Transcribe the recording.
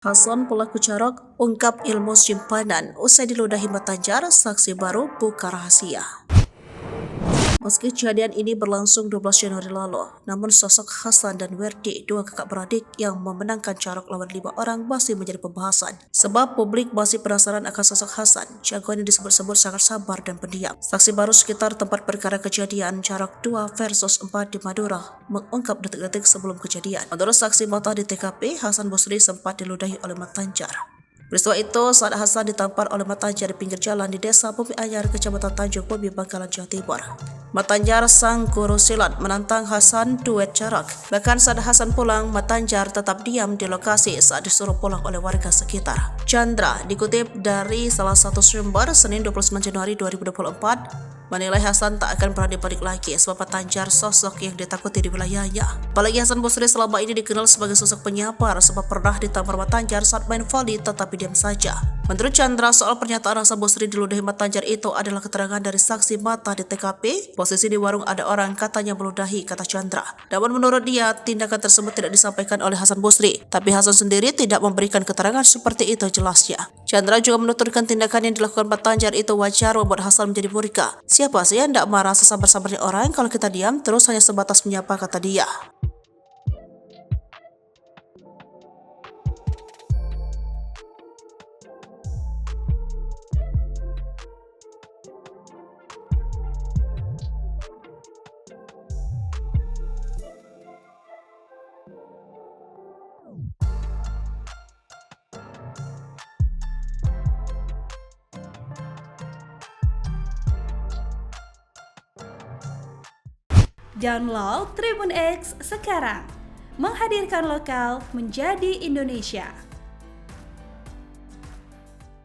Hasan pelaku carok ungkap ilmu simpanan usai diludahi Matanjar, saksi baru buka rahasia. Meski kejadian ini berlangsung 12 Januari lalu, namun sosok Hasan dan Werdi, dua kakak beradik yang memenangkan carok lawan 5 orang masih menjadi pembahasan. Sebab publik masih penasaran akan sosok Hasan, jagoan yang disebut-sebut sangat sabar dan pendiam. Saksi baru sekitar tempat perkara kejadian carok 2 versus 4 di Madura mengungkap detik-detik sebelum kejadian. Menurut saksi mata di TKP, Hasan Basri sempat diludahi oleh Matanjar. Peristiwa itu saat Hasan ditampar oleh Matanjar di pinggir jalan di desa Bumi Anyar, Kecamatan Tanjung Bumi, Bangkalan, Jawa Timur. Matanjar sang guru silat menantang Hasan duet carok. Bahkan saat Hasan pulang, Matanjar tetap diam di lokasi saat disuruh pulang oleh warga sekitar. Chandra dikutip dari salah satu sumber Senin 29 Januari 2024 menilai Hasan tak akan pernah dibalik lagi sebab Matanjar sosok yang ditakuti di wilayahnya. Apalagi Hasan Basri selama ini dikenal sebagai sosok penyamar sebab pernah ditampar Matanjar saat main volley tetapi diam saja. Menurut Chandra, soal pernyataan Hasan Basri diludahi Matanjar itu adalah keterangan dari saksi mata di TKP. Posisi di warung ada orang katanya meludahi, kata Chandra. Namun menurut dia, tindakan tersebut tidak disampaikan oleh Hasan Basri, tapi Hasan sendiri tidak memberikan keterangan seperti itu, jelasnya. Chandra juga menuturkan tindakan yang dilakukan Matanjar itu wajar membuat Hasan menjadi murka. Siapa sih yang tidak marah sesabar-sabarnya orang kalau kita diam terus hanya sebatas menyapa, kata dia. Download Tribun X sekarang, menghadirkan lokal menjadi Indonesia.